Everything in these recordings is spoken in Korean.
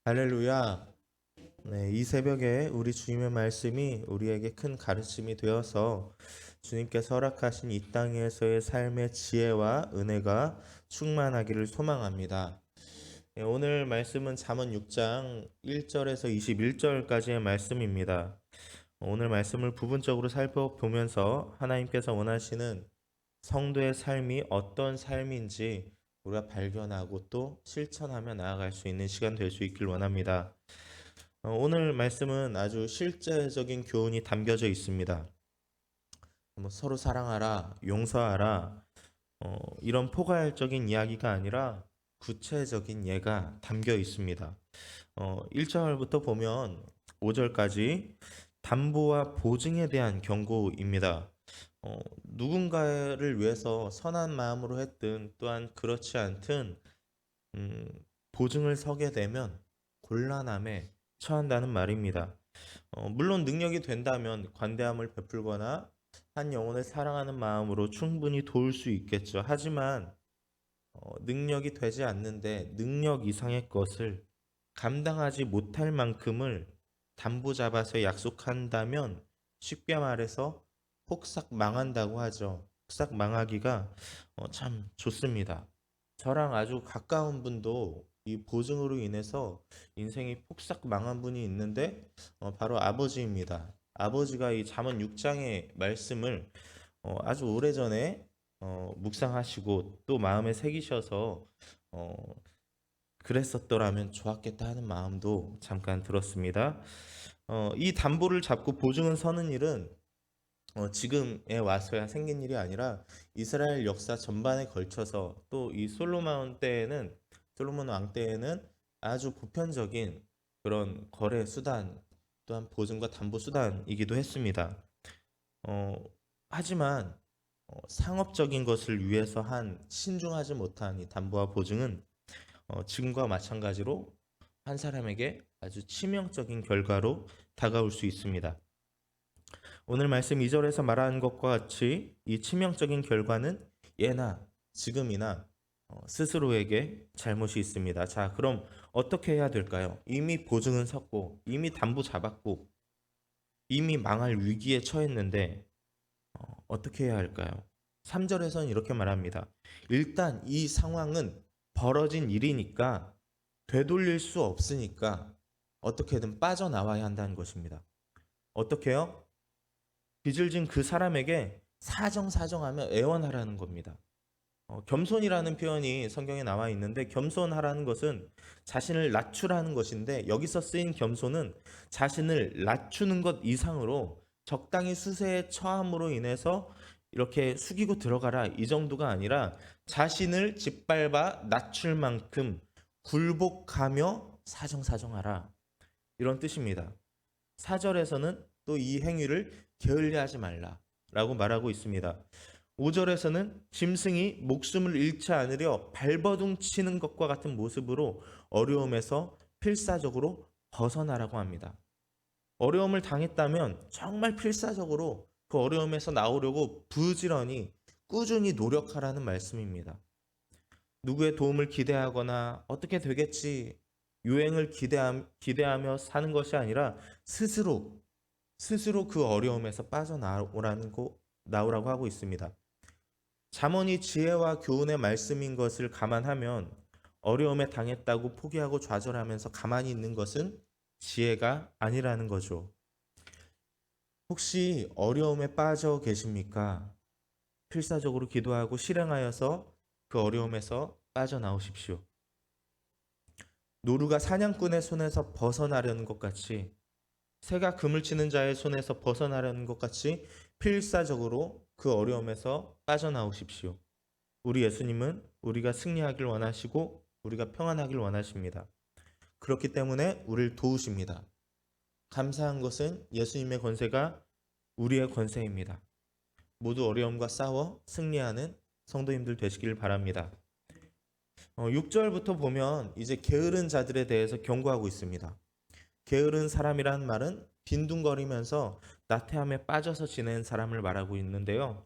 할렐루야. 네, 이 새벽에 우리 주님의 말씀이 우리에게 큰 가르침이 되어서 주님께서 허락하신 이 땅에서의 삶의 지혜와 은혜가 충만하기를 소망합니다. 네, 오늘 말씀은 잠언 6장 1절에서 21절까지의 말씀입니다. 오늘 말씀을 부분적으로 살펴보면서 하나님께서 원하시는 성도의 삶이 어떤 삶인지 우리가 발견하고 또 실천하며 나아갈 수 있는 시간 될 수 있길 원합니다. 오늘 말씀은 아주 실제적인 교훈이 담겨져 있습니다. 서로 사랑하라, 용서하라, 이런 포괄적인 이야기가 아니라 구체적인 예가 담겨 있습니다. 1절부터 보면 5절까지 담보와 보증에 대한 경고입니다. 누군가를 위해서 선한 마음으로 했든 또한 그렇지 않든 음, 보증을 서게 되면 곤란함에 처한다는 말입니다. 물론 능력이 된다면 관대함을 베풀거나 한 영혼을 사랑하는 마음으로 충분히 도울 수 있겠죠. 하지만 능력이 되지 않는데 능력 이상의 것을 감당하지 못할 만큼을 담보 잡아서 약속한다면 쉽게 말해서 폭삭 망한다고 하죠. 폭삭 망하기가 참 좋습니다. 저랑 아주 가까운 분도 이 보증으로 인해서 인생이 폭삭 망한 분이 있는데 바로 아버지입니다. 아버지가 이 잠언 6장의 말씀을 아주 오래전에 묵상하시고 또 마음에 새기셔서 어, 그랬었더라면 좋았겠다 하는 마음도 잠깐 들었습니다. 이 담보를 잡고 보증은 서는 일은 지금에 와서야 생긴 일이 아니라 이스라엘 역사 전반에 걸쳐서 또 이 솔로몬 왕 때에는 아주 보편적인 그런 거래 수단 또한 보증과 담보 수단이기도 했습니다. 어, 하지만 상업적인 것을 위해서 한 신중하지 못한 이 담보와 보증은 지금과 마찬가지로 한 사람에게 아주 치명적인 결과로 다가올 수 있습니다. 오늘 말씀 2절에서 말하는 것과 같이 이 치명적인 결과는 예나 지금이나 스스로에게 잘못이 있습니다. 자, 그럼 어떻게 해야 될까요? 이미 보증은 섰고, 이미 담보 잡았고, 이미 망할 위기에 처했는데 어떻게 해야 할까요? 3절에서는 이렇게 말합니다. 일단 이 상황은 벌어진 일이니까 되돌릴 수 없으니까 어떻게든 빠져나와야 한다는 것입니다. 어떻게요? 빚을 진 그 사람에게 사정사정하며 애원하라는 겁니다. 겸손이라는 표현이 성경에 나와 있는데 겸손하라는 것은 자신을 낮추라는 것인데 여기서 쓰인 겸손은 자신을 낮추는 것 이상으로 적당히 수세에 처함으로 인해서 이렇게 숙이고 들어가라 이 정도가 아니라 자신을 짓밟아 낮출 만큼 굴복하며 사정사정하라 이런 뜻입니다. 4절에서는 또 이 행위를 게을리하지 말라라고 말하고 있습니다. 5절에서는 짐승이 목숨을 잃지 않으려 발버둥 치는 것과 같은 모습으로 어려움에서 필사적으로 벗어나라고 합니다. 어려움을 당했다면 정말 필사적으로 그 어려움에서 나오려고 부지런히 꾸준히 노력하라는 말씀입니다. 누구의 도움을 기대하거나 어떻게 되겠지 유행을 기대하며 사는 것이 아니라 스스로 그 어려움에서 나오라고 하고 있습니다. 잠언이 지혜와 교훈의 말씀인 것을 감안하면 어려움에 당했다고 포기하고 좌절하면서 가만히 있는 것은 지혜가 아니라는 거죠. 혹시 어려움에 빠져 계십니까? 필사적으로 기도하고 실행하여서 그 어려움에서 빠져나오십시오. 노루가 사냥꾼의 손에서 벗어나려는 것 같이 새가 그물 치는 자의 손에서 벗어나려는 것 같이 필사적으로 그 어려움에서 빠져나오십시오. 우리 예수님은 우리가 승리하길 원하시고 우리가 평안하길 원하십니다. 그렇기 때문에 우리를 도우십니다. 감사한 것은 예수님의 권세가 우리의 권세입니다. 모두 어려움과 싸워 승리하는 성도님들 되시길 바랍니다. 6절부터 보면 이제 게으른 자들에 대해서 경고하고 있습니다. 게으른 사람이란 말은 빈둥거리면서 나태함에 빠져서 지낸 사람을 말하고 있는데요.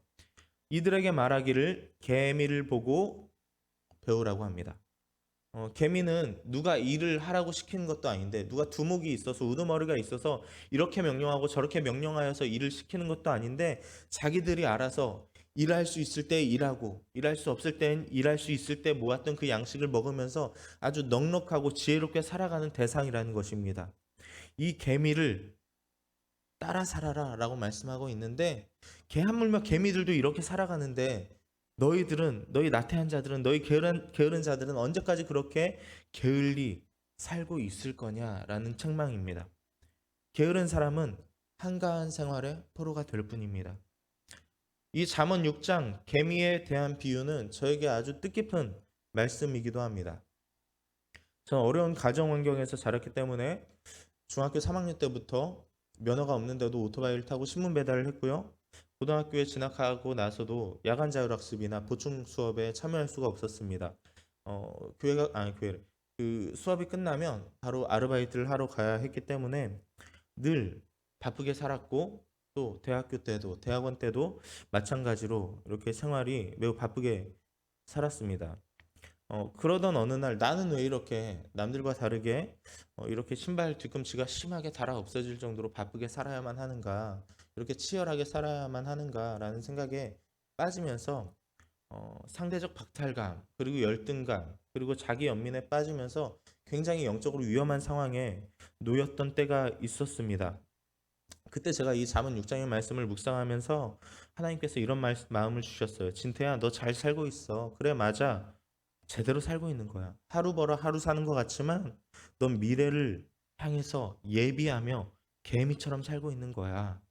이들에게 말하기를 개미를 보고 배우라고 합니다. 개미는 누가 일을 하라고 시키는 것도 아닌데, 누가 두목이 있어서 우두머리가 있어서 이렇게 명령하고 저렇게 명령하여서 일을 시키는 것도 아닌데, 자기들이 알아서 일할 수 있을 때 일하고 일할 수 없을 땐 일할 수 있을 때 모았던 그 양식을 먹으면서 아주 넉넉하고 지혜롭게 살아가는 대상이라는 것입니다. 이 개미를 따라 살아라 라고 말씀하고 있는데, 개 하물며 개미들도 이렇게 살아가는데, 너희 나태한 자들은, 너희 게으른 자들은 언제까지 그렇게 게을리 살고 있을 거냐라는 책망입니다. 게으른 사람은 한가한 생활의 포로가 될 뿐입니다. 이 잠언 6장 개미에 대한 비유는 저에게 아주 뜻깊은 말씀이기도 합니다. 저는 어려운 가정 환경에서 자랐기 때문에 중학교 3학년 때부터 면허가 없는데도 오토바이를 타고 신문 배달을 했고요. 고등학교에 진학하고 나서도 야간 자율학습이나 보충 수업에 참여할 수가 없었습니다. 교회가 아니 교회 그 수업이 끝나면 바로 아르바이트를 하러 가야 했기 때문에 늘 바쁘게 살았고, 또 대학교 때도 대학원 때도 마찬가지로 이렇게 생활이 매우 바쁘게 살았습니다. 그러던 어느 날 나는 왜 이렇게 남들과 다르게 이렇게 신발 뒤꿈치가 심하게 닳아 없어질 정도로 바쁘게 살아야만 하는가, 이렇게 치열하게 살아야만 하는가라는 생각에 빠지면서 상대적 박탈감, 그리고 열등감, 그리고 자기 연민에 빠지면서 굉장히 영적으로 위험한 상황에 놓였던 때가 있었습니다. 그때 제가 이 잠언 6장의 말씀을 묵상하면서 하나님께서 이런 마음을 주셨어요. 진태야, 너 잘 살고 있어. 그래, 맞아. 제대로 살고 있는 거야. 하루 벌어 하루 사는 것 같지만 넌 미래를 향해서 예비하며 개미처럼 살고 있는 거야.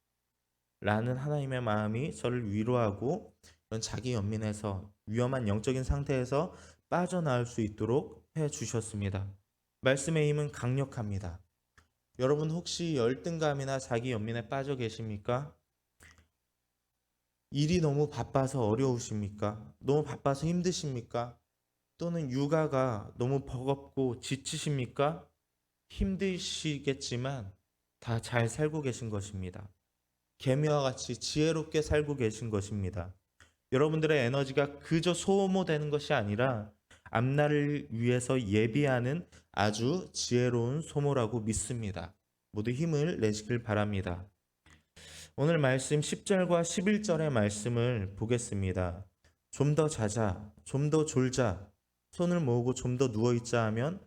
라는 하나님의 마음이 저를 위로하고, 이런 자기 연민에서 위험한 영적인 상태에서 빠져나올 수 있도록 해 주셨습니다. 말씀의 힘은 강력합니다. 여러분 혹시 열등감이나 자기 연민에 빠져 계십니까? 일이 너무 바빠서 어려우십니까? 너무 바빠서 힘드십니까? 또는 육아가 너무 버겁고 지치십니까? 힘드시겠지만 다 잘 살고 계신 것입니다. 개미와 같이 지혜롭게 살고 계신 것입니다. 여러분들의 에너지가 그저 소모되는 것이 아니라 앞날을 위해서 예비하는 아주 지혜로운 소모라고 믿습니다. 모두 힘을 내시길 바랍니다. 오늘 말씀 10절과 11절의 말씀을 보겠습니다. 좀 더 자자, 좀 더 졸자, 손을 모으고 좀 더 누워있자 하면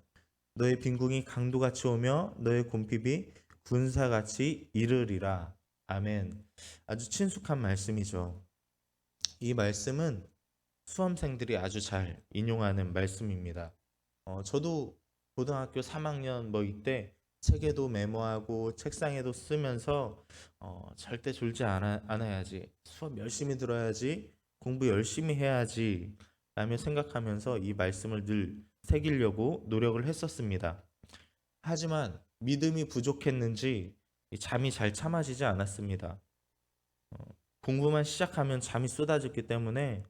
너의 빈궁이 강도같이 오며 너의 곰핍이 군사같이 이르리라. 아멘. 아주 친숙한 말씀이죠. 이 말씀은 수험생들이 아주 잘 인용하는 말씀입니다. 저도 고등학교 3학년 이때 책에도 메모하고 책상에도 쓰면서 절대 졸지 않아야지, 수업 열심히 들어야지, 공부 열심히 해야지 라며 생각하면서 이 말씀을 늘 새기려고 노력을 했었습니다. 하지만 믿음이 부족했는지 잠이 잘 참아지지 않았습니다. 공부만 시작하면 잠이 쏟아졌기 때문에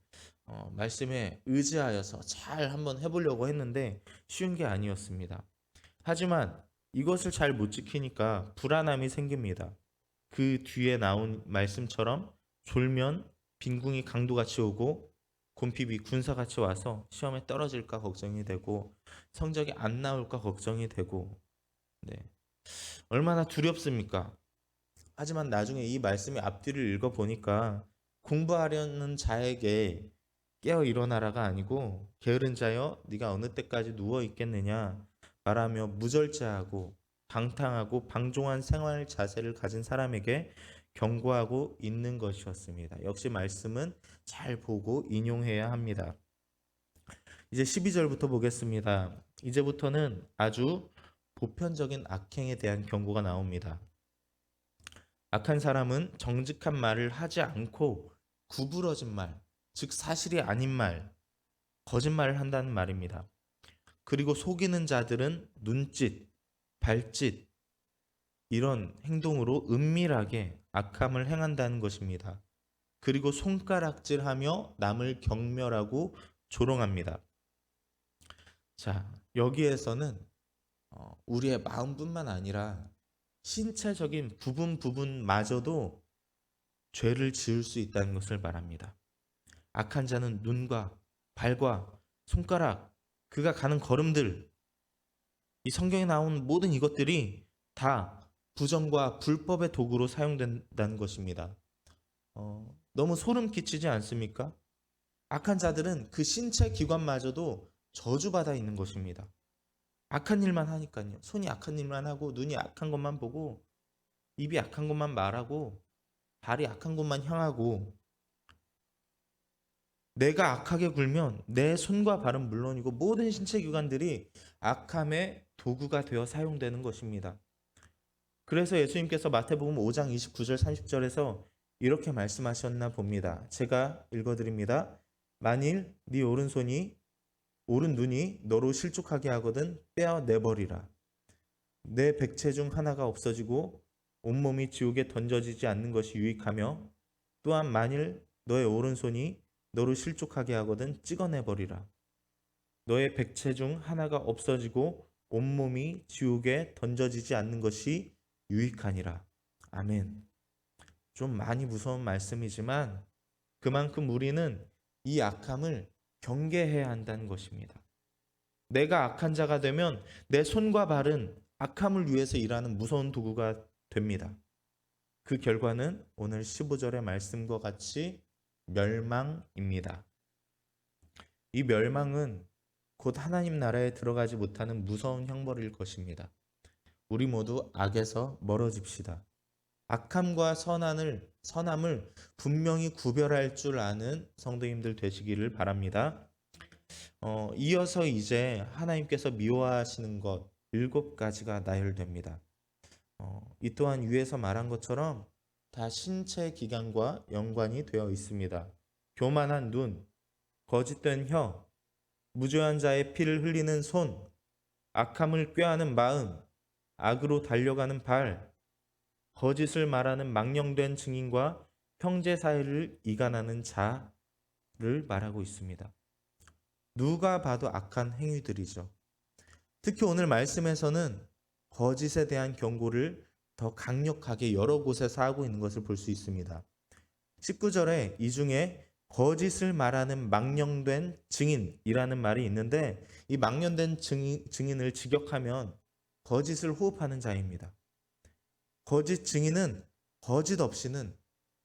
말씀에 의지하여서 잘 한번 해보려고 했는데 쉬운 게 아니었습니다. 하지만 이것을 잘 못 지키니까 불안함이 생깁니다. 그 뒤에 나온 말씀처럼 졸면 빈궁이 강도같이 오고 곰핍이 군사같이 와서 시험에 떨어질까 걱정이 되고 성적이 안 나올까 걱정이 되고, 네. 얼마나 두렵습니까? 하지만 나중에 이 말씀의 앞뒤를 읽어보니까 공부하려는 자에게 깨어 일어나라가 아니고 게으른 자여 네가 어느 때까지 누워 있겠느냐 말하며 무절제하고 방탕하고 방종한 생활 자세를 가진 사람에게 경고하고 있는 것이었습니다. 역시 말씀은 잘 보고 인용해야 합니다. 이제 12절부터 보겠습니다. 이제부터는 아주 보편적인 악행에 대한 경고가 나옵니다. 악한 사람은 정직한 말을 하지 않고 구부러진 말, 즉 사실이 아닌 말, 거짓말을 한다는 말입니다. 그리고 속이는 자들은 눈짓, 발짓 이런 행동으로 은밀하게 악함을 행한다는 것입니다. 그리고 손가락질하며 남을 경멸하고 조롱합니다. 자, 여기에서는 우리의 마음뿐만 아니라 신체적인 부분마저도 죄를 지을 수 있다는 것을 말합니다. 악한 자는 눈과 발과 손가락, 그가 가는 걸음들, 이 성경에 나온 모든 이것들이 다 부정과 불법의 도구로 사용된다는 것입니다. 너무 소름 끼치지 않습니까? 악한 자들은 그 신체 기관마저도 저주받아 있는 것입니다. 악한 일만 하니까요. 손이 악한 일만 하고, 눈이 악한 것만 보고, 입이 악한 것만 말하고, 발이 악한 것만 향하고, 내가 악하게 굴면 내 손과 발은 물론이고 모든 신체 기관들이 악함의 도구가 되어 사용되는 것입니다. 그래서 예수님께서 마태복음 5장 29절 30절에서 이렇게 말씀하셨나 봅니다. 제가 읽어드립니다. 만일 네 오른 눈이 너로 실족하게 하거든 빼어내버리라. 내 백체 중 하나가 없어지고 온몸이 지옥에 던져지지 않는 것이 유익하며, 또한 만일 너의 오른손이 너로 실족하게 하거든 찍어내버리라. 너의 백체 중 하나가 없어지고 온몸이 지옥에 던져지지 않는 것이 유익하니라. 아멘. 좀 많이 무서운 말씀이지만 그만큼 우리는 이 악함을 경계해야 한다는 것입니다. 내가 악한 자가 되면 내 손과 발은 악함을 위해서 일하는 무서운 도구가 됩니다. 그 결과는 오늘 15절의 말씀과 같이 멸망입니다. 이 멸망은 곧 하나님 나라에 들어가지 못하는 무서운 형벌일 것입니다. 우리 모두 악에서 멀어집시다. 악함과 선함을 분명히 구별할 줄 아는 성도님들 되시기를 바랍니다. 이어서 이제 하나님께서 미워하시는 것 7가지가 나열됩니다. 이 또한 위에서 말한 것처럼 다 신체 기관과 연관이 되어 있습니다. 교만한 눈, 거짓된 혀, 무죄한 자의 피를 흘리는 손, 악함을 꾀하는 마음, 악으로 달려가는 발, 거짓을 말하는 망령된 증인과 형제 사이를 이간하는 자를 말하고 있습니다. 누가 봐도 악한 행위들이죠. 특히 오늘 말씀에서는 거짓에 대한 경고를 더 강력하게 여러 곳에서 하고 있는 것을 볼 수 있습니다. 19절에 이 중에 거짓을 말하는 망령된 증인이라는 말이 있는데, 이 망령된 증인을 직역하면 거짓을 호흡하는 자입니다. 거짓 증인은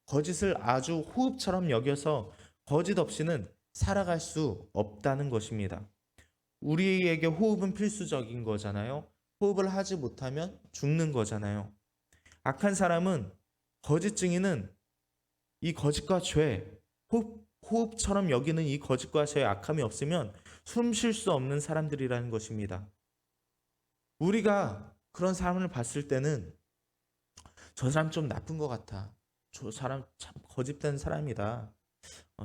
거짓을 아주 호흡처럼 여겨서 거짓 없이는 살아갈 수 없다는 것입니다. 우리에게 호흡은 필수적인 거잖아요. 호흡을 하지 못하면 죽는 거잖아요. 악한 사람은, 거짓 증인은 이 거짓과 죄, 호흡처럼 여기는 이 거짓과 죄의 악함이 없으면 숨 쉴 수 없는 사람들이라는 것입니다. 우리가 그런 사람을 봤을 때는 저 사람 좀 나쁜 것 같아, 저 사람 참 거짓된 사람이다,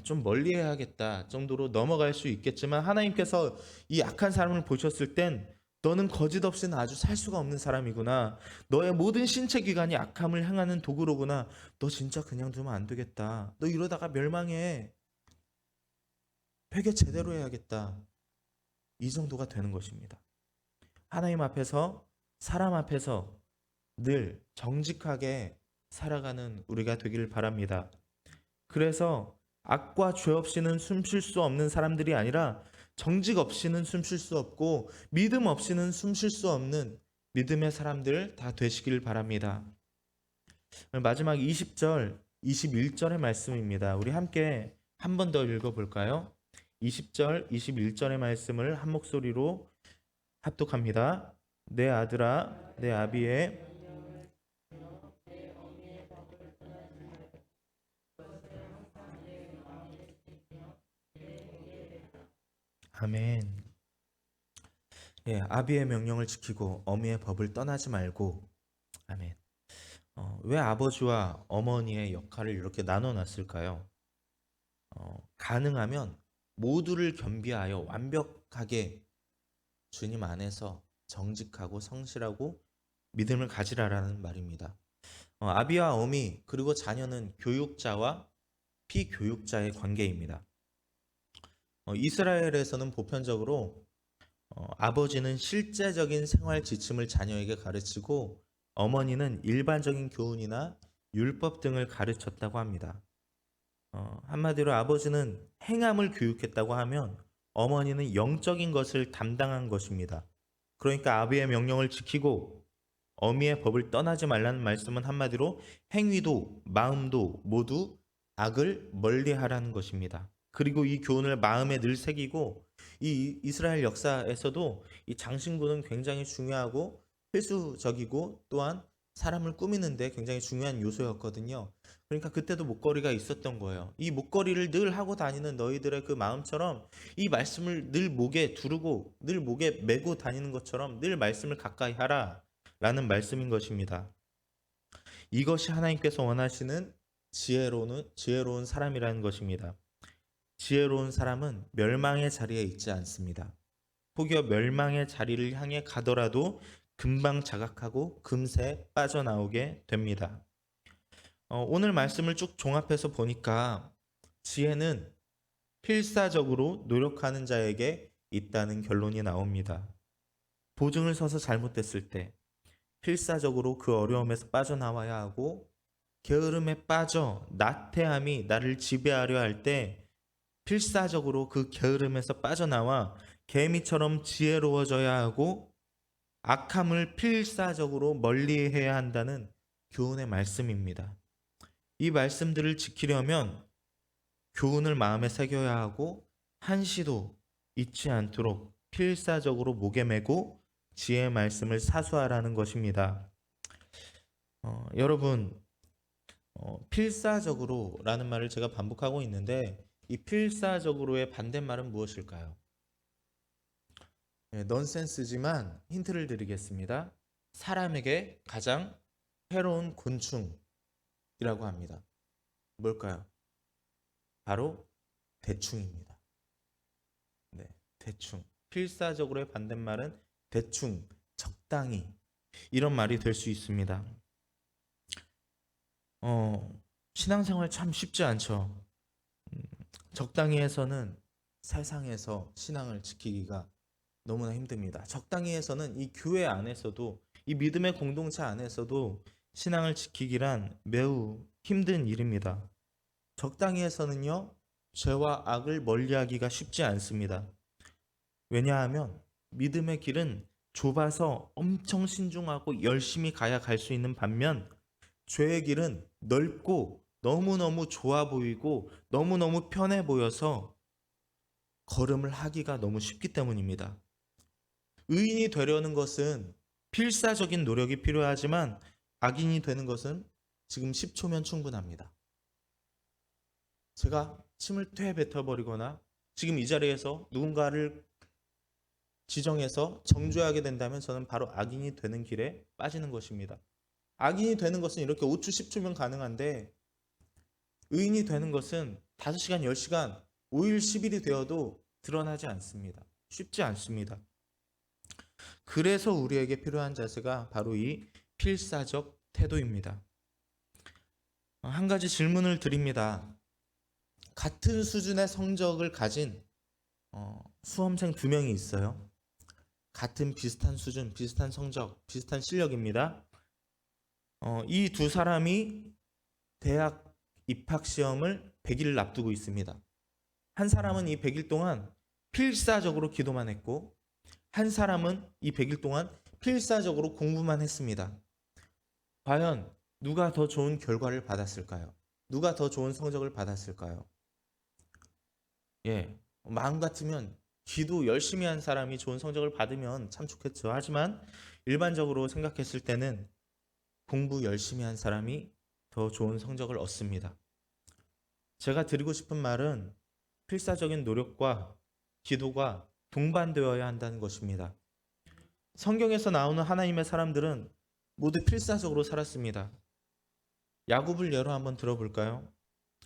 좀 멀리 해야겠다 정도로 넘어갈 수 있겠지만, 하나님께서 이 악한 사람을 보셨을 땐 너는 거짓 없이는 아주 살 수가 없는 사람이구나, 너의 모든 신체 기관이 악함을 행하는 도구로구나, 너 진짜 그냥 두면 안 되겠다, 너 이러다가 멸망해, 회개 제대로 해야겠다, 이 정도가 되는 것입니다. 하나님 앞에서, 사람 앞에서 늘 정직하게 살아가는 우리가 되기를 바랍니다. 그래서 악과 죄 없이는 숨 쉴 수 없는 사람들이 아니라 정직 없이는 숨 쉴 수 없고 믿음 없이는 숨 쉴 수 없는 믿음의 사람들 다 되시길 바랍니다. 마지막 20절, 21절의 말씀입니다. 우리 함께 한 번 더 읽어볼까요? 20절, 21절의 말씀을 한 목소리로 합독합니다. 내 아들아, 내 아비의 아멘. 예, 아비의 명령을 지키고 어미의 법을 떠나지 말고. 아멘. 왜 아버지와 어머니의 역할을 이렇게 나눠놨을까요? 가능하면 모두를 겸비하여 완벽하게 주님 안에서 정직하고 성실하고 믿음을 가지라라는 말입니다. 아비와 어미 그리고 자녀는 교육자와 피교육자의 관계입니다. 이스라엘에서는 보편적으로 아버지는 실제적인 생활 지침을 자녀에게 가르치고 어머니는 일반적인 교훈이나 율법 등을 가르쳤다고 합니다. 한마디로 아버지는 행함을 교육했다고 하면 어머니는 영적인 것을 담당한 것입니다. 그러니까 아비의 명령을 지키고 어미의 법을 떠나지 말라는 말씀은 한마디로 행위도 마음도 모두 악을 멀리하라는 것입니다. 그리고 이 교훈을 마음에 늘 새기고 이 이스라엘 역사에서도 이 장신구는 굉장히 중요하고 필수적이고 또한 사람을 꾸미는데 굉장히 중요한 요소였거든요. 그러니까 그때도 목걸이가 있었던 거예요. 이 목걸이를 늘 하고 다니는 너희들의 그 마음처럼 이 말씀을 늘 목에 두르고 늘 목에 메고 다니는 것처럼 늘 말씀을 가까이 하라 라는 말씀인 것입니다. 이것이 하나님께서 원하시는 지혜로운 사람이라는 것입니다. 지혜로운 사람은 멸망의 자리에 있지 않습니다. 혹여 멸망의 자리를 향해 가더라도 금방 자각하고 금세 빠져나오게 됩니다. 오늘 말씀을 쭉 종합해서 보니까 지혜는 필사적으로 노력하는 자에게 있다는 결론이 나옵니다. 보증을 서서 잘못됐을 때 필사적으로 그 어려움에서 빠져나와야 하고 게으름에 빠져 나태함이 나를 지배하려 할 때 필사적으로 그 게으름에서 빠져나와 개미처럼 지혜로워져야 하고 악함을 필사적으로 멀리해야 한다는 교훈의 말씀입니다. 이 말씀들을 지키려면 교훈을 마음에 새겨야 하고 한시도 잊지 않도록 필사적으로 목에 메고 지혜의 말씀을 사수하라는 것입니다. 여러분, 필사적으로라는 말을 제가 반복하고 있는데 이 필사적으로의 반대말은 무엇일까요? 넌센스지만 힌트를 드리겠습니다. 사람에게 가장 해로운 곤충이라고 합니다. 뭘까요? 바로 대충입니다. 네, 대충. 필사적으로의 반대말은 대충, 적당히 이런 말이 될 수 있습니다. 신앙생활 참 쉽지 않죠. 적당히 해서는 세상에서 신앙을 지키기가 너무나 힘듭니다. 적당히 해서는 이 교회 안에서도 이 믿음의 공동체 안에서도 신앙을 지키기란 매우 힘든 일입니다. 적당히 해서는요, 죄와 악을 멀리하기가 쉽지 않습니다. 왜냐하면 믿음의 길은 좁아서 엄청 신중하고 열심히 가야 갈 수 있는 반면 죄의 길은 넓고 너무너무 좋아 보이고 너무너무 편해 보여서 걸음을 하기가 너무 쉽기 때문입니다. 의인이 되려는 것은 필사적인 노력이 필요하지만 악인이 되는 것은 지금 10초면 충분합니다. 제가 침을 퇴 뱉어버리거나 지금 이 자리에서 누군가를 지정해서 정죄하게 된다면 저는 바로 악인이 되는 길에 빠지는 것입니다. 악인이 되는 것은 이렇게 5초, 10초면 가능한데 의인이 되는 것은 5시간, 10시간, 5일, 10일이 되어도 드러나지 않습니다. 쉽지 않습니다. 그래서 우리에게 필요한 자세가 바로 이 필사적 태도입니다. 한 가지 질문을 드립니다. 같은 수준의 성적을 가진 수험생 2명이 있어요. 같은 비슷한 수준, 비슷한 성적, 비슷한 실력입니다. 이 두 사람이 대학 입학 시험을 100일을 앞두고 있습니다. 한 사람은 이 100일 동안 필사적으로 기도만 했고 한 사람은 이 100일 동안 필사적으로 공부만 했습니다. 과연 누가 더 좋은 결과를 받았을까요? 누가 더 좋은 성적을 받았을까요? 마음 같으면 기도 열심히 한 사람이 좋은 성적을 받으면 참 좋겠죠. 하지만 일반적으로 생각했을 때는 공부 열심히 한 사람이 더 좋은 성적을 얻습니다. 제가 드리고 싶은 말은 필사적인 노력과 기도가 동반되어야 한다는 것입니다. 성경에서 나오는 하나님의 사람들은 모두 필사적으로 살았습니다. 야곱을 예로 한번 들어볼까요?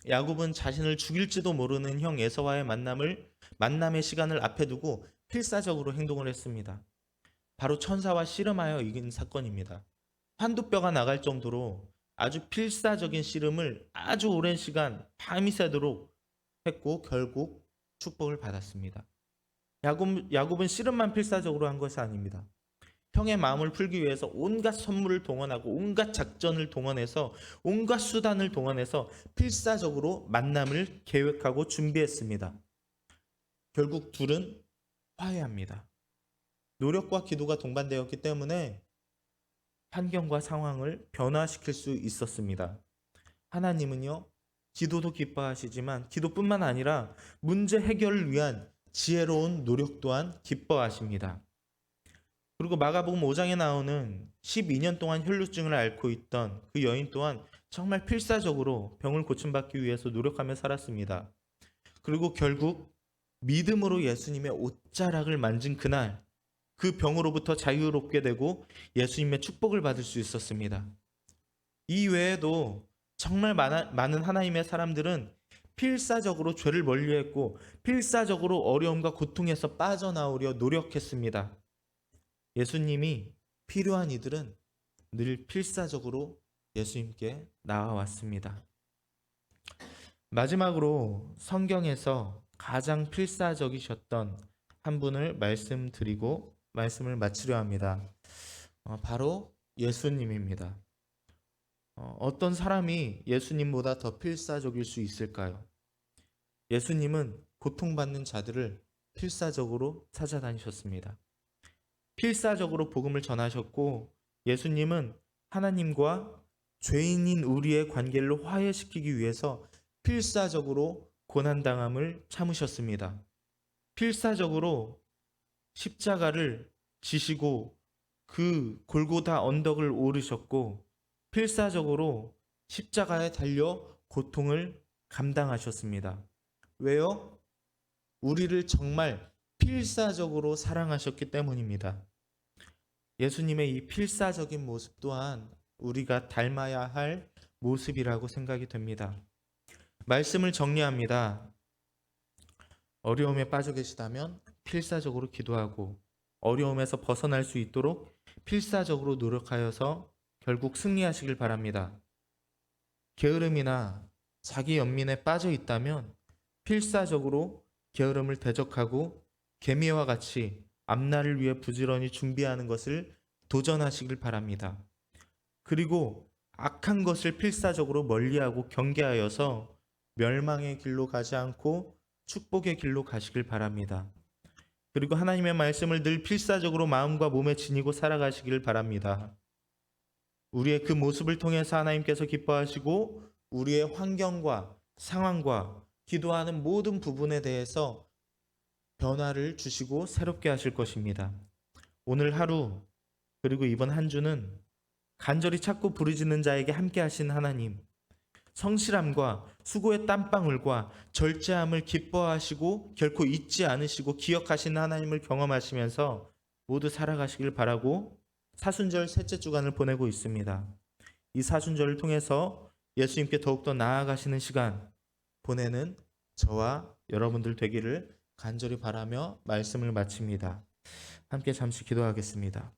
야곱은 자신을 죽일지도 모르는 형 에서와의 만남의 시간을 앞에 두고 필사적으로 행동을 했습니다. 바로 천사와 씨름하여 이긴 사건입니다. 환두뼈가 나갈 정도로 아주 필사적인 씨름을 아주 오랜 시간 밤이 새도록 했고 결국 축복을 받았습니다. 야곱은 씨름만 필사적으로 한 것이 아닙니다. 형의 마음을 풀기 위해서 온갖 선물을 동원하고 온갖 작전을 동원해서 온갖 수단을 동원해서 필사적으로 만남을 계획하고 준비했습니다. 결국 둘은 화해합니다. 노력과 기도가 동반되었기 때문에 환경과 상황을 변화시킬 수 있었습니다. 하나님은요, 기도도 기뻐하시지만 기도뿐만 아니라 문제 해결을 위한 지혜로운 노력 또한 기뻐하십니다. 그리고 마가복음 5장에 나오는 12년 동안 혈루증을 앓고 있던 그 여인 또한 정말 필사적으로 병을 고침받기 위해서 노력하며 살았습니다. 그리고 결국 믿음으로 예수님의 옷자락을 만진 그날 그 병으로부터 자유롭게 되고 예수님의 축복을 받을 수 있었습니다. 이 외에도 정말 많은 하나님의 사람들은 필사적으로 죄를 멀리했고 필사적으로 어려움과 고통에서 빠져나오려 노력했습니다. 예수님이 필요한 이들은 늘 필사적으로 예수님께 나아왔습니다. 마지막으로 성경에서 가장 필사적이셨던 한 분을 말씀드리고 말씀을 마치려 합니다. 바로 예수님입니다. 어떤 사람이 예수님보다 더 필사적일 수 있을까요? 예수님은 고통받는 자들을 필사적으로 찾아다니셨습니다. 필사적으로 복음을 전하셨고 예수님은 하나님과 죄인인 우리의 관계를 화해시키기 위해서 필사적으로 고난당함을 참으셨습니다. 필사적으로 십자가를 지시고 그 골고다 언덕을 오르셨고 필사적으로 십자가에 달려 고통을 감당하셨습니다. 왜요? 우리를 정말 필사적으로 사랑하셨기 때문입니다. 예수님의 이 필사적인 모습 또한 우리가 닮아야 할 모습이라고 생각이 됩니다. 말씀을 정리합니다. 어려움에 빠져 계시다면 필사적으로 기도하고 어려움에서 벗어날 수 있도록 필사적으로 노력하여서 결국 승리하시길 바랍니다. 게으름이나 자기 연민에 빠져 있다면 필사적으로 게으름을 대적하고 개미와 같이 앞날을 위해 부지런히 준비하는 것을 도전하시길 바랍니다. 그리고 악한 것을 필사적으로 멀리하고 경계하여서 멸망의 길로 가지 않고 축복의 길로 가시길 바랍니다. 그리고 하나님의 말씀을 늘 필사적으로 마음과 몸에 지니고 살아가시길 바랍니다. 우리의 그 모습을 통해서 하나님께서 기뻐하시고 우리의 환경과 상황과 기도하는 모든 부분에 대해서 변화를 주시고 새롭게 하실 것입니다. 오늘 하루 그리고 이번 한 주는 간절히 찾고 부르짖는 자에게 함께 하신 하나님, 성실함과 수고의 땀방울과 절제함을 기뻐하시고 결코 잊지 않으시고 기억하시는 하나님을 경험하시면서 모두 살아가시길 바라고 사순절 셋째 주간을 보내고 있습니다. 이 사순절을 통해서 예수님께 더욱더 나아가시는 시간 보내는 저와 여러분들 되기를 간절히 바라며 말씀을 마칩니다. 함께 잠시 기도하겠습니다.